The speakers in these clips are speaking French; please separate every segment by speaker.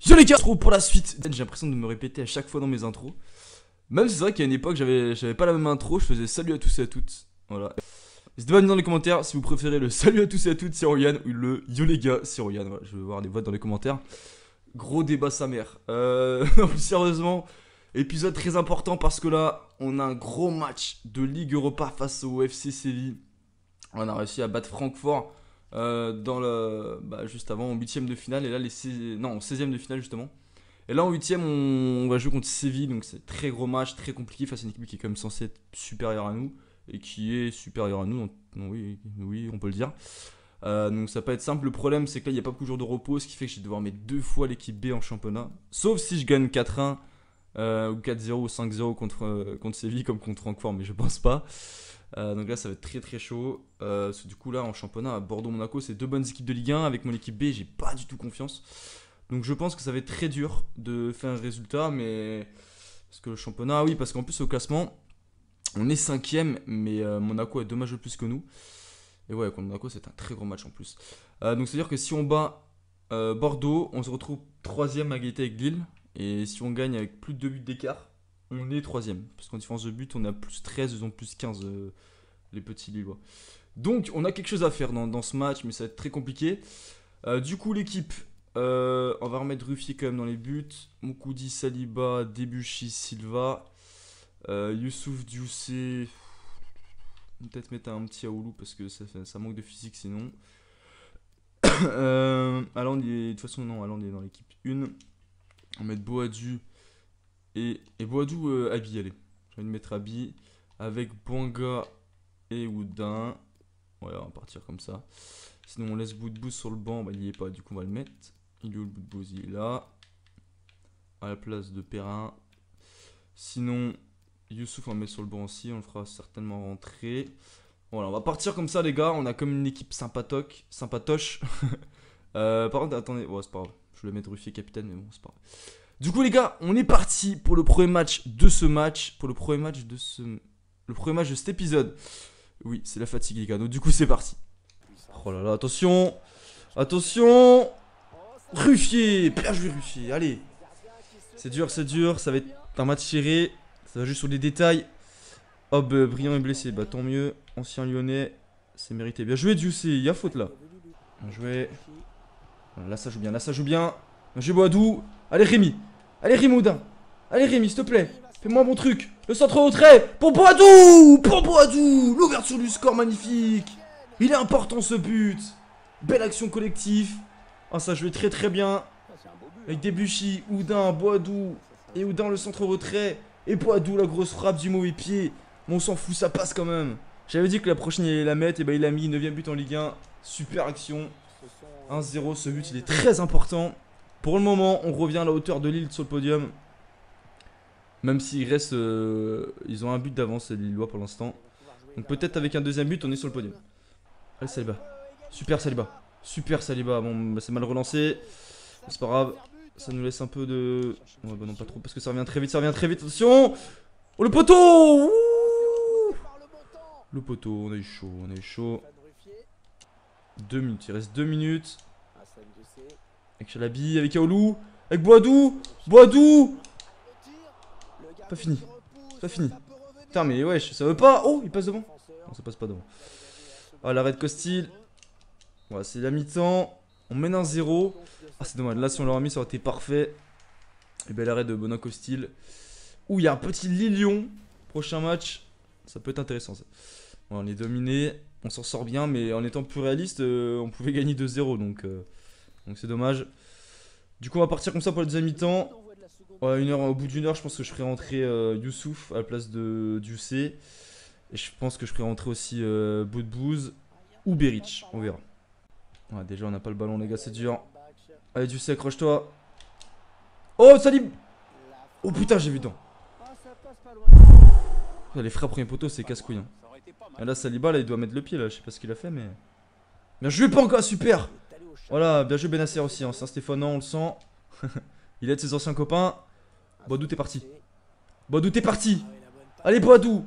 Speaker 1: Yo les gars, trop pour la suite. J'ai l'impression de me répéter à chaque fois dans mes intros. Même si c'est vrai qu'à une époque j'avais pas la même intro, je faisais salut à tous et à toutes. Voilà. N'hésitez pas à me dire dans les commentaires si vous préférez le salut à tous et à toutes c'est Royan ou le yo les gars c'est Royan. Voilà, je veux voir les votes dans les commentaires. Gros débat sa mère. Plus sérieusement, épisode très important parce que là on a un gros match de Ligue Europa face au FC Séville. On a réussi à battre Francfort dans le juste avant en 8ème de finale et là en 16ème de finale justement. Et là en 8ème on va jouer contre Séville, donc c'est très gros match, très compliqué face à une équipe qui est quand même censée être supérieure à nous et qui est supérieure à nous, oui on peut le dire. Donc ça va pas être simple. Le problème c'est que là il n'y a pas beaucoup de jours de repos, ce qui fait que je vais devoir mettre 2 fois l'équipe B en championnat, sauf si je gagne 4-1 ou 4-0 ou 5-0 contre Séville comme contre Francfort, mais je pense pas. Donc là ça va être très très chaud parce que du coup là en championnat à Bordeaux-Monaco c'est deux bonnes équipes de Ligue 1. Avec mon équipe B j'ai pas du tout confiance, donc je pense que ça va être très dur de faire un résultat. Mais parce que le championnat, oui, parce qu'en plus au classement on est 5ème, mais Monaco a 2 matchs de plus que nous. Et ouais, contre Monaco c'est un très gros match en plus. Donc c'est à dire que si on bat Bordeaux, on se retrouve 3ème à égalité avec Lille. Et si on gagne avec plus de 2 buts d'écart, on est 3ème. Parce qu'en différence de but, on a plus 13, ils ont plus 15, les petits Lillois. Donc, on a quelque chose à faire dans ce match, mais ça va être très compliqué. Du coup, l'équipe, on va remettre Ruffier quand même dans les buts. Moukoudi, Saliba, Debuchy, Silva. Youssouf, Dioussé. Peut-être mettre un petit Aoulou parce que ça manque de physique sinon. Allende, de toute façon, non, Allende est dans l'équipe 1. On va mettre Boadu. Et Boadou, Abi, allez. Je vais le mettre Abi avec Bouanga et Oudin. Voilà, on va partir comme ça. Sinon, on laisse Boudbouz sur le banc. Bah, il y est pas, du coup, on va le mettre. Il est où le Boudbouz? Il est là. À la place de Perrin. Sinon, Youssouf, on va le mettre sur le banc aussi. On le fera certainement rentrer. Voilà, on va partir comme ça, les gars. On a comme une équipe sympatoche. Par contre, attendez. Ouais, c'est pas grave. Je vais le mettre Ruffier capitaine, mais bon, c'est pas grave. Du coup les gars, on est parti pour le premier match de ce match. Pour le premier match de cet épisode. Oui, c'est la fatigue les gars, donc du coup c'est parti. Oh là là, attention. Attention. Ruffier. Bien joué Ruffier, allez. C'est dur, ça va être un match serré. Ça va juste sur les détails. Hop, Briand est blessé, bah tant mieux. Ancien lyonnais, c'est mérité. Bien joué Dioussé, il y a faute là. Bien joué. Là ça joue bien, Bien joué Boadou. Allez Rémi. Allez Rimoudin. Allez Rémi, s'il te plaît. Fais-moi un bon truc. Le centre au retrait. Pour Boadou. L'ouverture du score magnifique. Il est important ce but. Belle action collective. Ah, ça jouait très très bien. Avec Debuchy, Oudin, Boadou. Et Oudin le centre au retrait. Et Boadou la grosse frappe du mauvais pied. Mais on s'en fout, ça passe quand même. J'avais dit que la prochaine il allait la mettre. Et bah il a mis 9ème but en Ligue 1. Super action. 1-0, ce but il est très important. Pour le moment, on revient à la hauteur de Lille sur le podium. Même s'il reste... ils ont un but d'avance, les Lillois pour l'instant. Donc peut-être avec un deuxième but, on est sur le podium. Allez Saliba. Super Saliba. Bon, bah, c'est mal relancé. C'est pas grave. Ça nous laisse un peu de... Ouais, bah non, pas trop, parce que ça revient très vite. Attention. Oh, le poteau. Ouh. Le poteau, on a eu chaud. 2 minutes, il reste 2 minutes. Avec Chalabi, avec Aoulou, avec Boadou. Pas fini. Putain mais wesh, ça veut pas. Oh, il passe devant. Non, ça passe pas devant. Ah, l'arrêt de Costil. Voilà, c'est la mi-temps. On mène 1-0. Ah, c'est dommage, là si on l'aurait mis ça aurait été parfait. Et ben l'arrêt de Bonin Costil. Ouh, il y a un petit Lille-Lyon. Prochain match, ça peut être intéressant ça. Voilà, on est dominé, on s'en sort bien, mais en étant plus réaliste, on pouvait gagner 2-0, donc c'est dommage. Du coup on va partir comme ça pour la deuxième mi-temps. Ouais, au bout d'une heure je pense que je ferai rentrer Youssouf à la place de Dioussé. Et je pense que je ferai rentrer aussi Boudbouz ou Beric, on verra. Ouais, déjà on n'a pas le ballon les gars, c'est dur. Allez Dioussé, accroche-toi. Oh Salim. Oh putain, j'ai vu dedans. Les frappes premier poteau c'est casse-couille hein. Et là Saliba là il doit mettre le pied là, je sais pas ce qu'il a fait mais... Bien joué Panka, super. Voilà, bien joué Benasser aussi, hein. Saint-Stéphanois on le sent. Il aide ses anciens copains. Boadou t'es parti. Allez Boadou.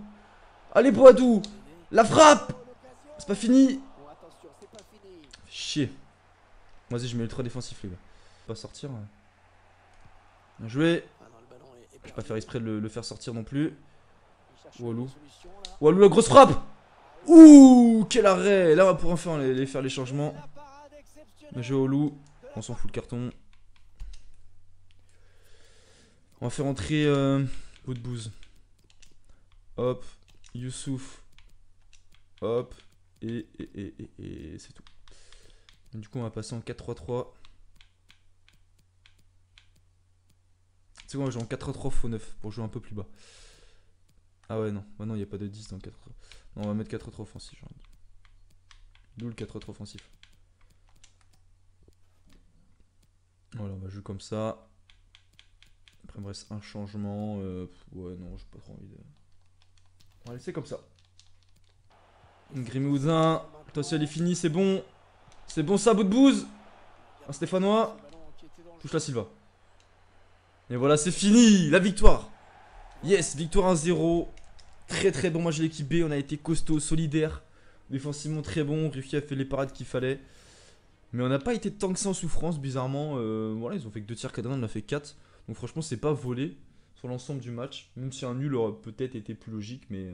Speaker 1: La frappe. C'est pas fini. Chier. Vas-y je mets ultra défensif les gars. Pas sortir. Bien joué. Je vais pas faire exprès de le faire sortir non plus. Walou. Walou, la grosse frappe. Ouh, quel arrêt. Là, on va pouvoir enfin faire les changements. Bien joué, Walou. On s'en fout le carton. On va faire entrer Boudbouz. Hop. Youssouf. Hop. Et c'est tout. Du coup, on va passer en 4-3-3. C'est quoi, on va jouer en 4-3-3 faux 9 pour jouer un peu plus bas. Ah ouais, non. Maintenant, il n'y a pas de 10 dans le 4-3. Non, on va mettre 4-3 offensif. D'où le 4-3 offensif. Voilà, on va jouer comme ça. Après, il me reste un changement. Ouais, non, j'ai pas trop envie de. On va laisser comme ça. Grimoudin. Attention, elle est finie, c'est bon. C'est bon ça, Boudbouz. Un Stéphanois. Touche la Silva. Et voilà, c'est fini. La victoire. Yes, victoire 1-0. Très très bon match de l'équipe B. On a été costaud, solidaire. Défensivement très bon. Ruffi a fait les parades qu'il fallait. Mais on n'a pas été tant que ça en souffrance, bizarrement. Voilà, ils ont fait que 2 tirs cadrés, on en a fait 4. Donc franchement, c'est pas volé sur l'ensemble du match. Même si un nul aurait peut-être été plus logique. Mais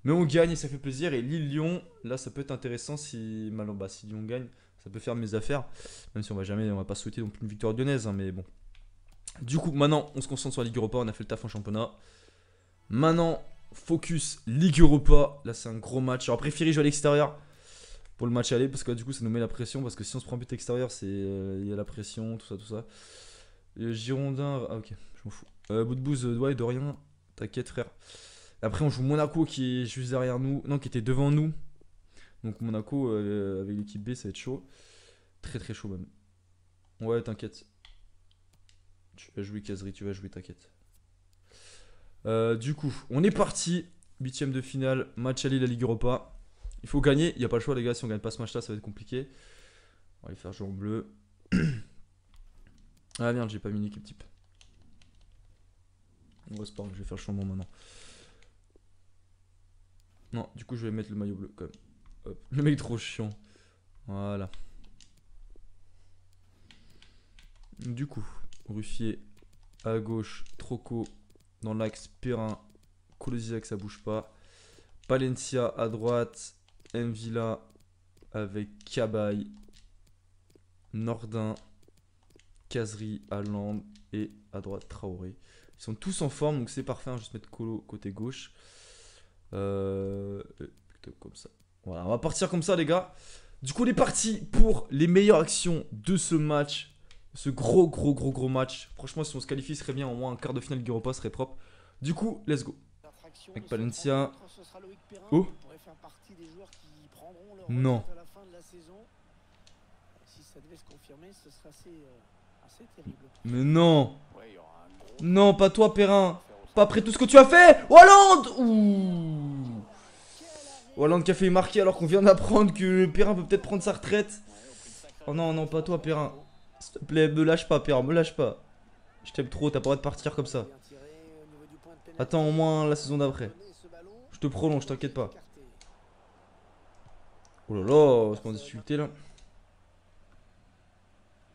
Speaker 1: on gagne et ça fait plaisir. Et Lille-Lyon, là, ça peut être intéressant si Lyon gagne. Ça peut faire mes affaires. Même si on va pas souhaiter non plus une victoire lyonnaise. Hein, mais bon. Du coup, maintenant, on se concentre sur la Ligue Europa. On a fait le taf en championnat. Maintenant, focus Ligue Europa. Là, c'est un gros match. J'aurais préféré jouer à l'extérieur pour le match aller. Parce que là, du coup, ça nous met la pression. Parce que si on se prend but extérieur, c'est il y a la pression, tout ça. Girondin. Ah, ok, je m'en fous. Boudbouz, ouais, de rien. T'inquiète, frère. Après, on joue Monaco qui est juste derrière nous. Non, qui était devant nous. Donc, Monaco avec l'équipe B, ça va être chaud. Très, très chaud, même. Ouais, t'inquiète. Tu vas jouer, Kazri, tu vas jouer, t'inquiète. Du coup, on est parti. 8ème de finale, match aller la Ligue Europa. Il faut gagner, il n'y a pas le choix, les gars. Si on gagne pas ce match-là, ça va être compliqué. On va les faire jouer en bleu. Ah merde, j'ai pas mis une équipe type. Ouais, c'est pas grave, je vais faire le changement maintenant. Non, du coup, je vais mettre le maillot bleu quand même. Hop. Le mec trop chiant. Voilà. Du coup, Ruffier à gauche, Troco dans l'axe, Perrin, Kolosiak, ça bouge pas. Palencia à droite, Mvila avec Cabaye, Nordin, Kazri, Haaland et à droite Traoré. Ils sont tous en forme, donc c'est parfait. On va juste mettre Kolo côté gauche. Comme ça. Voilà, on va partir comme ça, les gars. Du coup, on est parti pour les meilleures actions de ce match. Ce gros match. Franchement, si on se qualifie, ce serait bien. Au moins un quart de finale Ligue Europa serait propre. Du coup, let's go. Avec Palencia. Oh. Non. Mais non. Non, pas toi, Perrin. Pas après tout ce que tu as fait. Haaland. Ouh. Haaland qui a fait marquer alors qu'on vient d'apprendre que Perrin peut peut-être prendre sa retraite. Oh non, non, pas toi, Perrin. S'il te plaît, me lâche pas, Perrin, me lâche pas. Je t'aime trop, t'as pas le droit de partir comme ça. Attends au moins la saison d'après. Je te prolonge, t'inquiète pas. Oh là là, c'est pas en difficulté là.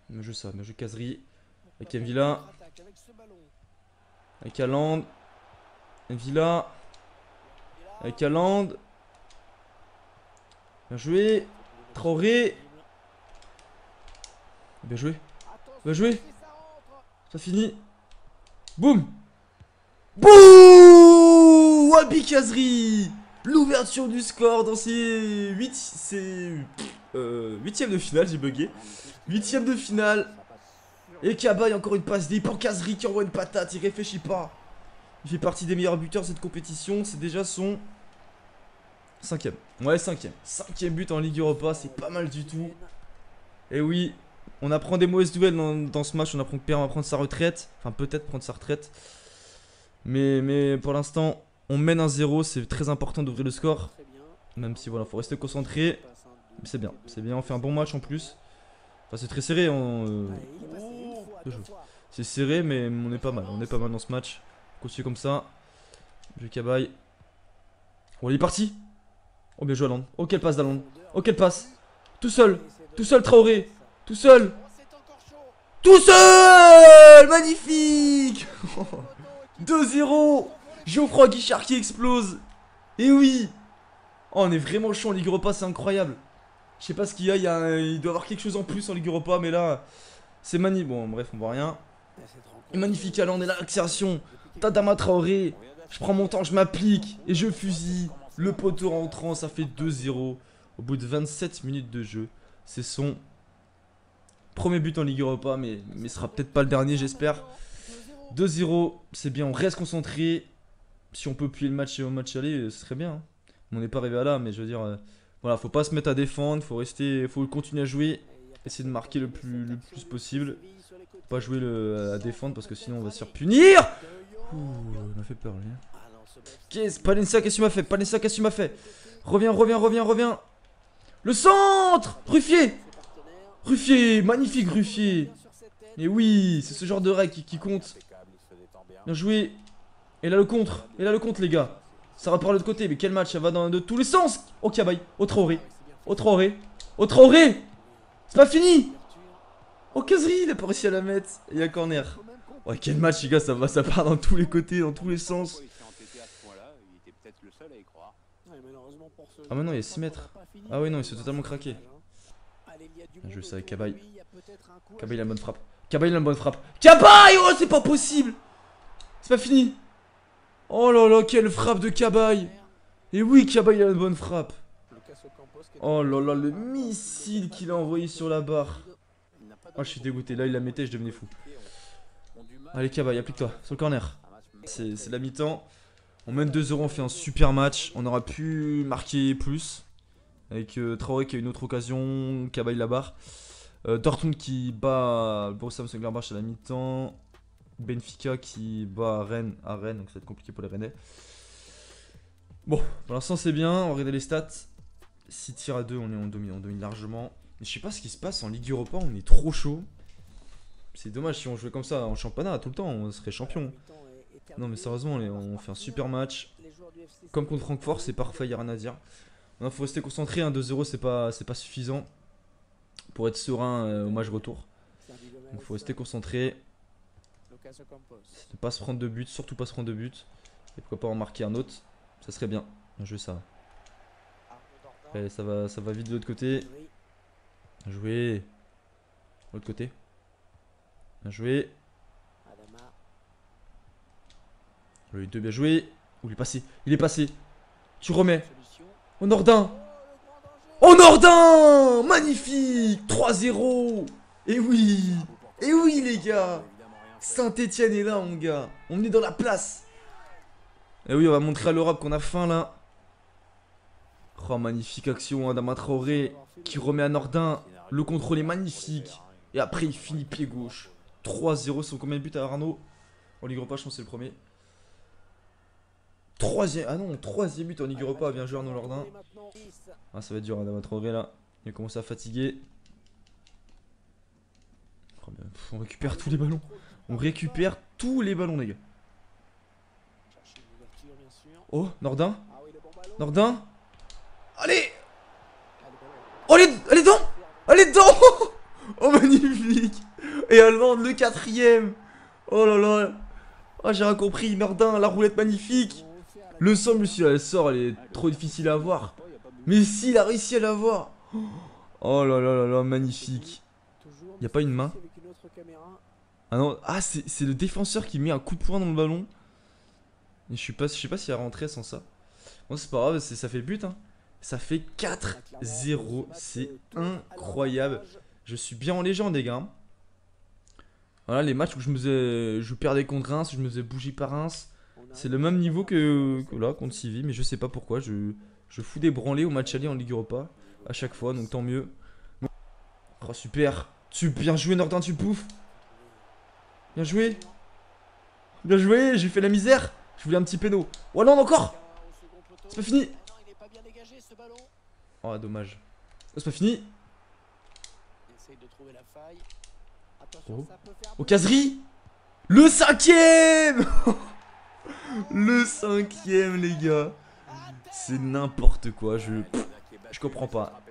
Speaker 1: Mais je ça, mais je Kazri. Avec Mvila. Avec Haaland. Mvila. Avec Haaland. Bien joué. Traoré. Bien joué. Bien joué. Ça finit. Boum. Boum. Wabi Kazri. L'ouverture du score dans ces 8ème de finale, j'ai bugué. 8ème de finale. Et Cabaye encore une passe D pour Kazri qui envoie une patate, il réfléchit pas. Il fait partie des meilleurs buteurs de cette compétition, c'est déjà son 5ème. Ouais, 5ème. 5ème but en Ligue Europa, c'est pas mal du tout. Et oui, on apprend des mauvaises duels dans ce match, on apprend que Perrin va prendre sa retraite. Enfin, peut-être prendre sa retraite. Mais pour l'instant, on mène 1-0, c'est très important d'ouvrir le score. Même si voilà, faut rester concentré. C'est bien, on fait un bon match en plus. Enfin, c'est très serré. C'est serré, mais on est pas mal. On est pas mal dans ce match. Continue comme ça. Je Cabaye. Oh, il est parti. Oh, bien joué, Haaland. Oh, quelle passe d'Haaland. Oh, quelle passe. Tout seul, Traoré. Tout seul. Tout seul. Magnifique. 2-0. Geoffroy Guichard qui explose. Et oui. Oh, on est vraiment chaud en Ligue Europa, c'est incroyable. Je sais pas ce qu'il y a, il doit y avoir quelque chose en plus en Ligue Europa, mais là, c'est magnifique. Bon, bref, on voit rien. Et magnifique Haaland et l'accélération. Adama Traoré. Je prends mon temps, je m'applique et je fusille. Le poteau rentrant, ça fait 2-0. Au bout de 27 minutes de jeu. C'est son premier but en Ligue Europa, mais ce sera peut-être pas le dernier, j'espère. 2-0, c'est bien, on reste concentré. Si on peut plier le match au match aller, ce serait bien. Hein. On n'est pas arrivé à là, mais je veux dire, voilà, faut pas se mettre à défendre, faut continuer à jouer, essayer de marquer le plus possible. Faut pas jouer à défendre parce que sinon on va se faire punir. Ouh, il m'a fait peur lui. Palencia, qu'est-ce que tu m'as fait? Palencia, qu'est-ce que tu m'as fait? Reviens. Le centre! Ruffier, magnifique Ruffier. Et oui, c'est ce genre de règle qui compte. Bien joué. Et là le contre, les gars. Ça va par l'autre côté, mais quel match, ça va de tous les sens. Oh Cabaye, oh Traoré. C'est pas fini. Oh Kazri, il a pas réussi à la mettre. Et il y a corner. Ouais, quel match les gars, ça part dans tous les côtés, dans tous les sens. Ah mais non, il y a 6 mètres. Ah ouais non, il s'est totalement craqué. Je vais ça avec Cabaye. Cabaye il a une bonne frappe. Cabaye, oh c'est pas possible. C'est pas fini. Oh là là, quelle frappe de Cabaye. Et oui, Cabaye il a une bonne frappe. Oh là là, le missile qu'il a envoyé sur la barre. Oh je suis dégoûté, là il la mettait, je devenais fou. Allez Cabaye, applique-toi, sur le corner. C'est la mi-temps. On mène 2-0, on fait un super match. On aurait pu marquer plus. Avec Traoré qui a une autre occasion. Cabaye la barre. Dortmund qui bat Borussia Mönchengladbach à la mi-temps. Benfica qui bat Rennes à Rennes. Donc ça va être compliqué pour les Rennais. Bon, pour l'instant c'est bien. On va regarder les stats. 6 tirs à 2, on domine largement. Mais je sais pas ce qui se passe en Ligue Europa. On est trop chaud. C'est dommage si on jouait comme ça en championnat tout le temps. On serait champion. Non mais sérieusement, on fait un super match. Comme contre Francfort, c'est parfait, il n'y a rien à dire. Il faut rester concentré, 2-0 c'est pas suffisant pour être serein au match retour. Donc il faut rester concentré. Ne pas se prendre de but, surtout pas se prendre de but. Et pourquoi pas en marquer un autre, ça serait bien. Bien joué ça. Allez, ça va vite de l'autre côté. Bien joué. De l'autre côté. Bien joué. Le 2 bien joué. Oh, il est passé. Tu remets. Oh Nordin. Magnifique. 3-0. Et oui les gars. Saint-Etienne est là mon gars. On est dans la place. Et oui, on va montrer à l'Europe qu'on a faim là. Oh magnifique action, Adama Traoré qui remet à Nordin. Le contrôle est magnifique. Et après il finit pied gauche. 3-0, c'est combien de buts à Arnaud? En Ligue Europa je pense que c'est le premier. Troisième but en Ligue Europa, bien joué Arnaud Nordin. Ah ça va être dur, Adama Traoré là. Il a commencé à fatiguer. Oh, on récupère tous les ballons. Les gars. Oh, Nordin. Allez. Oh, elle est dedans. Oh, magnifique. Et Haaland, le 4ème. Oh là là. Oh, j'ai rien compris. Nordin, la roulette magnifique. Le sang, monsieur, elle sort, elle est trop difficile à avoir. Mais si, il a réussi à l'avoir. Oh là là là là, magnifique. Y a pas une main? Ah non, c'est le défenseur qui met un coup de poing dans le ballon. Et je sais pas s'il a rentré sans ça. Bon, c'est pas grave, ça fait but. Hein. Ça fait 4-0. C'est incroyable. Je suis bien en légende, les gars. Voilà, les matchs où je perdais contre Reims, je me faisais bouger par Reims. C'est le même niveau que là, contre Civi. Mais je sais pas pourquoi. Je fous des branlés au match aller en Ligue Europa. À chaque fois, donc tant mieux. Oh, super. Bien joué, Nordin, tu poufs. Bien joué, j'ai fait la misère. Je voulais un petit péno. Oh non, encore. C'est pas fini. Oh, dommage. Oh, c'est pas fini. Oh, Kazri. Le 5ème. Le 5ème, les gars. C'est n'importe quoi. Je comprends pas.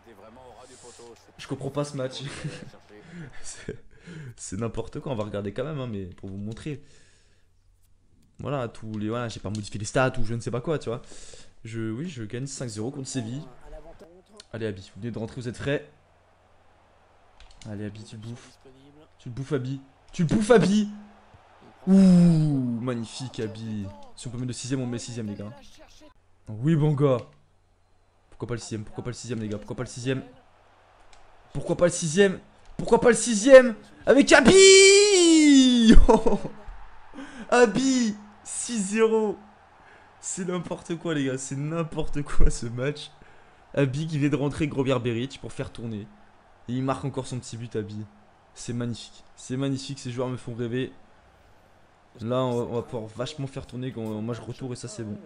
Speaker 1: Je comprends pas ce match. C'est n'importe quoi. On va regarder quand même, hein, mais pour vous montrer. Voilà, voilà, j'ai pas modifié les stats ou je ne sais pas quoi, tu vois. Oui, je gagne 5-0 contre Séville. Allez, Abi, vous venez de rentrer, vous êtes frais. Allez, Abi, tu le bouffes. Tu le bouffes, Abi. Tu le bouffes, Abi. Ouh, magnifique, Abi. Si on peut mettre le 6ème, on met le 6ème, les gars. Oui, bon gars. Pourquoi pas le 6ème? Pourquoi pas le 6ème, les gars? Pourquoi pas le 6ème? Pourquoi pas le 6ème? Pourquoi pas le 6ème? Avec Abi. Oh, Abi 6-0. C'est n'importe quoi, les gars. C'est n'importe quoi, ce match. Abi qui vient de rentrer Grovière Beric pour faire tourner. Et il marque encore son petit but, Abi. C'est magnifique. C'est magnifique. Ces joueurs me font rêver. Là, on va pouvoir vachement faire tourner quand moi je retourne et ça, c'est bon.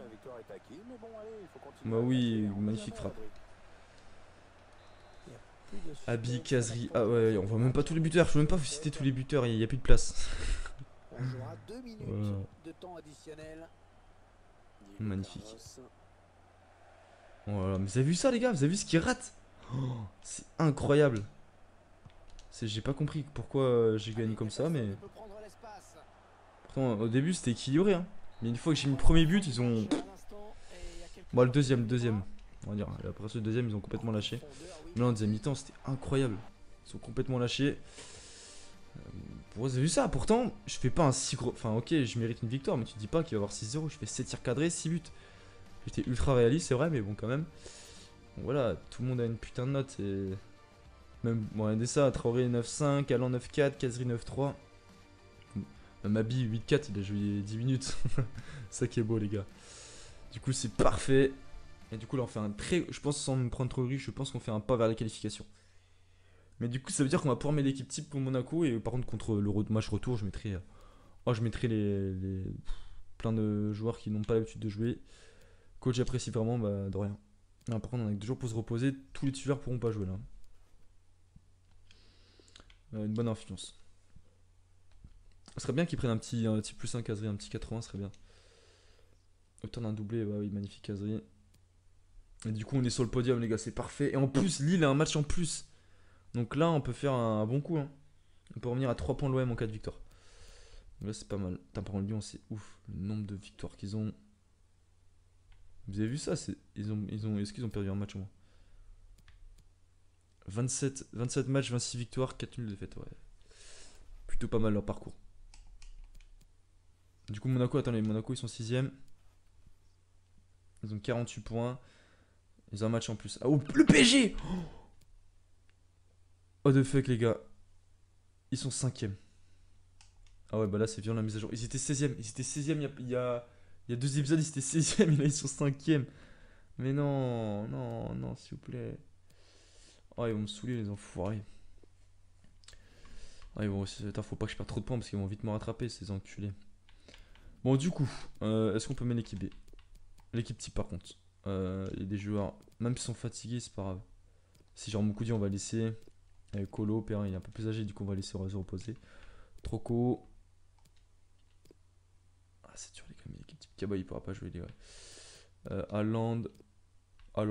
Speaker 1: Bah oui, magnifique frappe. Abi, Kazri. Ah ouais, on voit même pas tous les buteurs. Je peux même pas vous citer tous les buteurs. Il n'y a plus de place. Voilà. Magnifique. Voilà. Mais vous avez vu ça, les gars? Vous avez vu ce qu'il rate? Oh, c'est incroyable. J'ai pas compris pourquoi j'ai gagné comme ça, mais. Pourtant, au début, c'était équilibré. Hein. Mais une fois que j'ai mis le premier but, ils ont. Bon, le deuxième. On va dire. Et après ce deuxième, ils ont complètement lâché. Mais là, en deuxième mi-temps, c'était incroyable. Ils ont complètement lâché. Vous avez vu ça? Pourtant, je fais pas un si gros. Enfin, ok, je mérite une victoire, mais tu te dis pas qu'il va y avoir 6-0. Je fais 7 tirs cadrés, 6 buts. J'étais ultra réaliste, c'est vrai, mais bon, quand même. Donc, voilà, tout le monde a une putain de note. Et... Même, bon, regardez ça, Traoré 9-5, Allan 9-4, Kazri 9-3. Même Abi 8-4, il a joué 10 minutes. Ça qui est beau, les gars. Du coup, c'est parfait. Et du coup, là, on fait un très. Je pense, sans me prendre trop riche, je pense qu'on fait un pas vers la qualification. Mais du coup, ça veut dire qu'on va pouvoir mettre l'équipe type pour Monaco. Et par contre, contre le match retour, je mettrai. Oh, je mettrai plein de joueurs qui n'ont pas l'habitude de jouer. Coach, j'apprécie vraiment, bah, de rien. Là, par contre, on a que 2 jours pour se reposer. Tous les titulaires pourront pas jouer là. Une bonne influence. Ce serait bien qu'ils prennent un petit plus 1 caserie, un petit 80, ce serait bien. Autant d'un doublé, bah oui, magnifique caserie. Et du coup, on est sur le podium, les gars, c'est parfait. Et en plus, Lille a un match en plus. Donc là, on peut faire un bon coup. Hein. On peut revenir à 3 points de l'OM en cas de victoire. Donc là, c'est pas mal. Putain, par contre, Lyon, c'est ouf. Le nombre de victoires qu'ils ont. Vous avez vu ça? Est-ce qu'ils ont perdu un match au moins? 27 matchs, 26 victoires, 4 nuls de défaites. Ouais. Plutôt pas mal leur parcours. Du coup, Monaco, attendez, Monaco, ils sont 6ème. Ils ont 48 points. Ils ont un match en plus. Ah, oh, le PSG! Oh, the fuck, les gars. Ils sont 5ème. Ah ouais, bah là, c'est violent la mise à jour. Ils étaient 16ème. Ils étaient 16ème il y a 2 épisodes, ils étaient 16ème. Et là, ils sont 5ème. Mais non, non, non, s'il vous plaît. Oh, ils vont me saouler, les enfoirés. Ah, ils vont aussi. Attends, faut pas que je perde trop de points parce qu'ils vont vite me rattraper, ces enculés. Bon, du coup, est-ce qu'on peut mettre l'équipe B? L'équipe type, par contre. Il y a des joueurs, même s'ils sont fatigués, c'est pas grave. Si genre Moukoudi, on va laisser. Colo, Perrin, il est un peu plus âgé, du coup, on va laisser se reposer. Troco. Ah, c'est dur, les gars, mais l'équipe type Kaba, il pourra pas jouer, les gars. Haaland,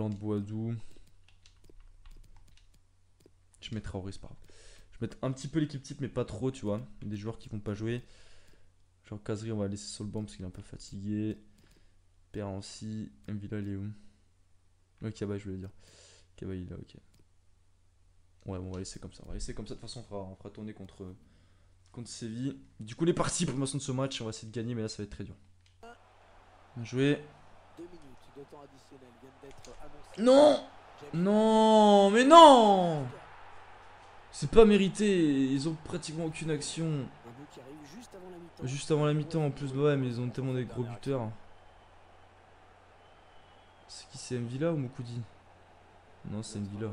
Speaker 1: Boadou. Je mettrai Traoré, c'est pas grave. Je vais mettre un petit peu l'équipe type, mais pas trop, tu vois. Des joueurs qui vont pas jouer. Genre Kazri, on va laisser sur le banc parce qu'il est un peu fatigué. Perancy, Mvila, il est où? Ouais, Kaba, je voulais dire. Kaba, il est là, ok. Ouais, bon, on va laisser comme ça. On va laisser comme ça. De toute façon, on fera tourner contre Séville. Du coup, les parties pour l'instant de ce match, on va essayer de gagner, mais là, ça va être très dur. Bien joué. Non! Non! Mais non! C'est pas mérité. Ils ont pratiquement aucune action. Juste avant la mi-temps, en plus, bah ouais, mais ils ont tellement des gros buteurs. C'est qui? C'est Mvila ou Moukoudi? Non, c'est Mvila.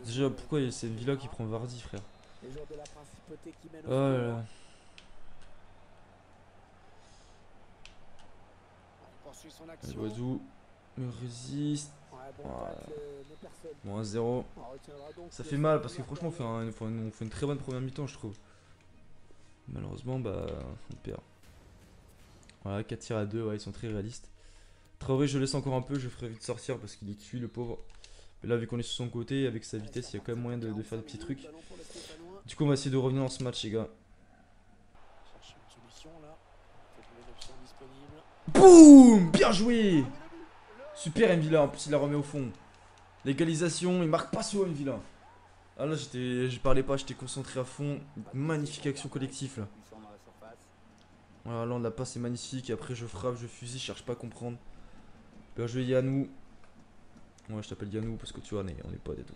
Speaker 1: Déjà, pourquoi c'est Mvila qui prend Vardy, frère? Oh là là. Oiseau me résiste. Bon, 1-0. Ça fait mal parce que franchement, on fait une très bonne première mi-temps, je trouve. Malheureusement, bah, on perd. Voilà, 4 tirs à 2, ouais, ils sont très réalistes. Traoré, je laisse encore un peu, je ferai vite sortir parce qu'il est cuit, le pauvre. Mais là, vu qu'on est sur son côté, avec sa vitesse, il y a quand même moyen de faire des petits trucs. Du coup, on va essayer de revenir dans ce match, les gars. Boum! Bien joué! Super Mvila, en plus il la remet au fond. L'égalisation, il marque pas sur Mvila. Ah là je parlais pas, j'étais concentré à fond. Magnifique action collective là. Voilà, là la passe est magnifique. Et après je frappe, je fusille, je cherche pas à comprendre. Bien joué Yannou. Ouais, je t'appelle Yannou parce que tu vois, on est potes et tout.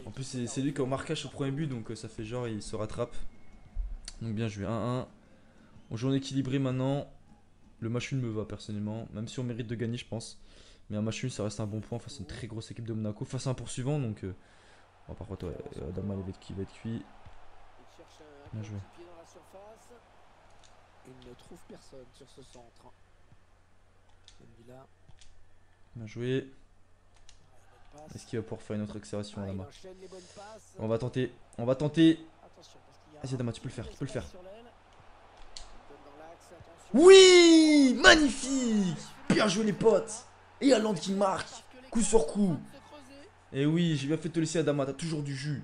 Speaker 1: En plus c'est lui qui est au marquage au premier but, donc ça fait genre il se rattrape. Donc bien joué, 1-1. On joue en équilibré maintenant. Le match nul me va personnellement, même si on mérite de gagner je pense. Mais un match nul ça reste un bon point face à une très grosse équipe de Monaco. Face à un poursuivant donc... Oh, par contre ouais, Adama il va être cuit. Bien joué.
Speaker 2: Il ne trouve personne sur ce centre.
Speaker 1: Bien joué. Est-ce qu'il va pouvoir faire une autre accélération Adama? On va tenter. On va tenter. Vas-y Adama, tu peux le faire. Tu peux le faire. Oui! Magnifique! Bien joué les potes! Et Haaland qui marque! Coup sur coup! Et oui, j'ai bien fait de te laisser Adama, t'as toujours du jus.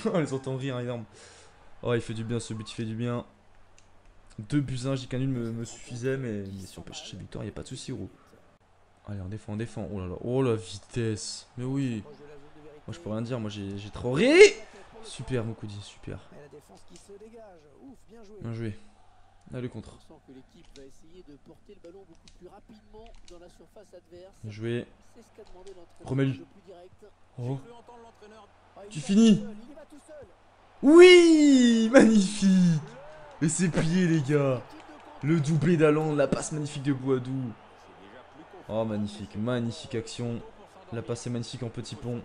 Speaker 1: On les entend rire, énorme. Oh, il fait du bien ce but, il fait du bien. 2 buts 1, j'ai qu'un nul me suffisait, mais si on peut chercher victoire, il n'y a pas de souci, gros. Allez, on défend, on défend. Oh là là, oh la vitesse. Mais oui. Moi, je peux rien dire, moi j'ai Traoré. Super, Mokoudi, super. Bien joué. Là, le contre. Bien joué. Remets-lui. Oh. Tu finis. Oui! Magnifique! Et c'est plié, les gars. Le doublé d'Haaland, la passe magnifique de Boadou. Oh, magnifique, magnifique action. La passe est magnifique en petit pont.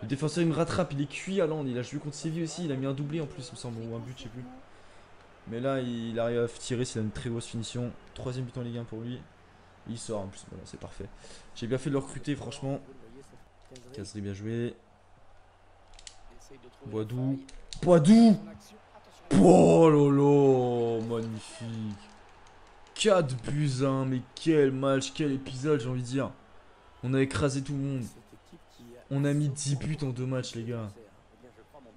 Speaker 1: Le défenseur, il me rattrape, il est cuit, Haaland. Il a joué contre Séville aussi, il a mis un doublé en plus, il me semble, ou un but, je sais plus. Mais là, il arrive à tirer, c'est une très grosse finition. 3ème but en Ligue 1 pour lui. Il sort en plus, voilà, c'est parfait. J'ai bien fait de le recruter, franchement. Cazerie, bien joué. Boadou. Boadou! Oh là là, magnifique. 4 buts 1, mais quel match, quel épisode, j'ai envie de dire. On a écrasé tout le monde. On a mis 10 buts en 2 matchs, les gars.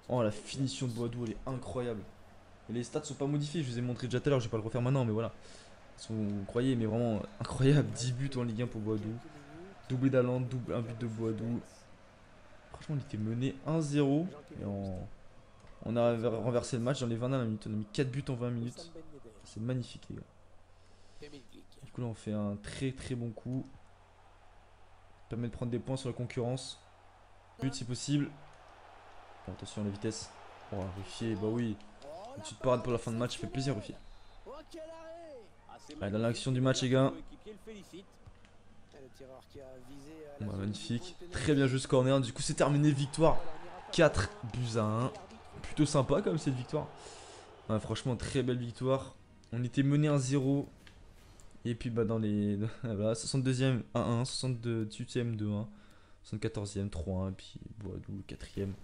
Speaker 1: Oh, la finition de Boadou, elle est incroyable. Et les stats sont pas modifiés, je vous ai montré déjà tout à l'heure, je vais pas le refaire maintenant, mais voilà. Vous croyez, mais vraiment incroyable. 10 buts en Ligue 1 pour Boadou. Doublé d'Haaland, un but de Boadou. Franchement, on était mené 1-0. Et on a renversé le match dans les 20 dernières minutes. On a mis 4 buts en 20 minutes. C'est magnifique, les gars. Du coup, là, on fait un très très bon coup. Ça permet de prendre des points sur la concurrence. But si possible. Bon, attention à la vitesse. Oh, Ruffier, bah oui. Une petite parade pour la fin de match, ça fait plaisir, Ruffier. Allez, dans l'action du match, les gars. Ouais, magnifique. Très bien joué ce corner. Du coup, c'est terminé. Victoire 4 buts à 1. Plutôt sympa, comme cette victoire. Ouais, franchement, très belle victoire. On était mené 1-0. Et puis, bah, dans les. Voilà, 62ème 1-1. 68ème 2-1. 74ème 3-1. Et puis, Boadou 4ème.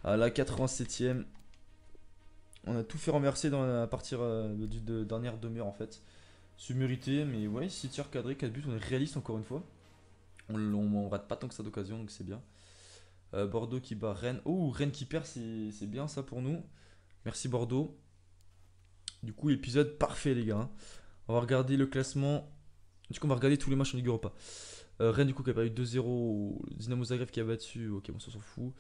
Speaker 1: À la 87ème. On a tout fait renverser à partir de dernière demi-heure en fait. C'est mérité, mais ouais, 6 tirs cadrés, 4 buts, on est réaliste encore une fois. On rate pas tant que ça d'occasion, donc c'est bien. Bordeaux qui bat Rennes. Oh, Rennes qui perd, c'est bien ça pour nous. Merci Bordeaux. Du coup, épisode parfait les gars. Hein. On va regarder le classement. Du coup, on va regarder tous les matchs en Ligue Europa. Rennes du coup qui a perdu 2-0. Dynamo Zagreb qui a battu. Ok, bon, ça s'en fout.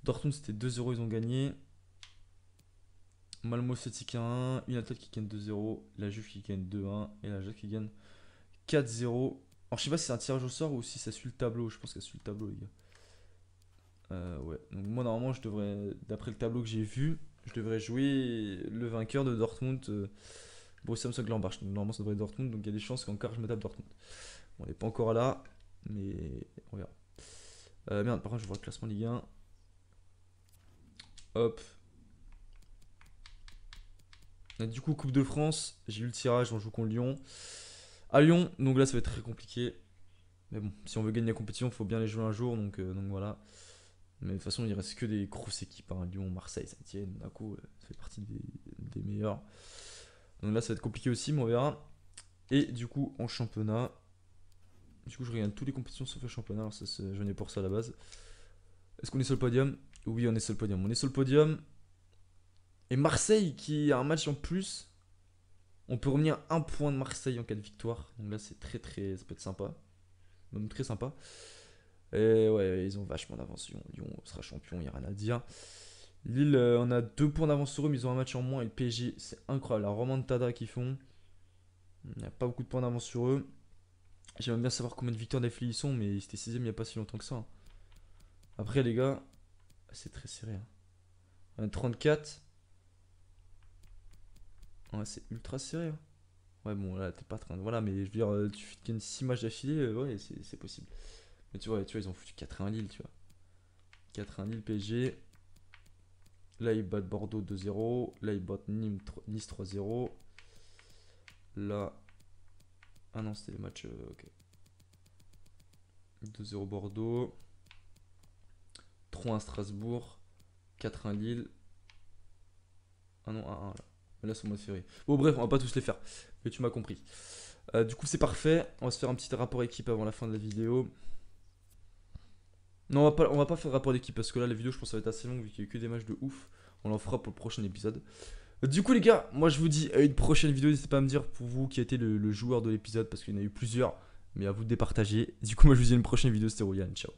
Speaker 1: Dortmund c'était 2-0, ils ont gagné. Malmo Celtic 1-1, United qui gagne 2-0, la Juve qui gagne 2-1 et la Juve qui gagne 4-0. Alors je sais pas si c'est un tirage au sort ou si ça suit le tableau, je pense que ça suit le tableau les gars. Ouais, donc moi normalement je devrais, d'après le tableau que j'ai vu, je devrais jouer le vainqueur de Dortmund, Borussia Mönchengladbach. Donc normalement ça devrait être Dortmund, donc il y a des chances qu'encore je me tape Dortmund. Bon, on n'est pas encore là, mais on verra. Merde, par contre je vois le classement Ligue 1. Hop. Du coup, Coupe de France, j'ai eu le tirage, on joue contre Lyon. À Lyon, donc là ça va être très compliqué. Mais bon, si on veut gagner la compétition, il faut bien les jouer un jour, donc voilà. Mais de toute façon, il reste que des grosses équipes. Hein. Lyon, Marseille, Saint-Etienne, Monaco, ça fait partie des meilleurs. Donc là ça va être compliqué aussi, mais on verra. Et du coup, en championnat, du coup je regarde toutes les compétitions sauf le championnat, alors ça, je venais pour ça à la base. Est-ce qu'on est sur le podium? Oui, on est sur le podium. On est sur le podium. Et Marseille qui a un match en plus. On peut revenir un point de Marseille en cas de victoire. Donc là, c'est ça peut être sympa. Même très sympa. Et ouais, ils ont vachement d'avance. Lyon sera champion, il n'y a rien à dire. Lille, on a 2 points d'avance sur eux, mais ils ont un match en moins. Et le PSG, c'est incroyable. La remontada qu'ils font. Il n'y a pas beaucoup de points d'avance sur eux. J'aimerais bien savoir combien de victoires d'affilée ils sont, mais ils étaient 6ème il n'y a pas si longtemps que ça. Après, les gars, c'est très serré. On a 34. Ouais, c'est ultra serré. Ouais, bon, là, t'es pas en train de. Voilà, mais je veux dire, tu gagnes 6 matchs d'affilée, ouais, c'est possible. Mais tu vois, ils ont foutu 4-1 Lille, tu vois. 4-1 Lille, PSG. Là, ils battent Bordeaux 2-0. Là, ils battent Nice 3-0. Là. Ah non, c'était le match. Ok. 2-0 Bordeaux. 3-1 Strasbourg. 4-1 Lille. Ah non, 1-1 là. Mais là, c'est au mois de février. Bon, bref, on va pas tous les faire. Mais tu m'as compris. Du coup, c'est parfait. On va se faire un petit rapport équipe avant la fin de la vidéo. Non, on va pas faire rapport d'équipe parce que là, la vidéo, je pense, ça va être assez longue vu qu'il y a que des matchs de ouf. On en fera pour le prochain épisode. Du coup, les gars, moi, je vous dis à une prochaine vidéo. N'hésitez pas à me dire pour vous qui a été le joueur de l'épisode parce qu'il y en a eu plusieurs. Mais à vous de départager. Du coup, moi, je vous dis à une prochaine vidéo. C'était Ryan. Ciao.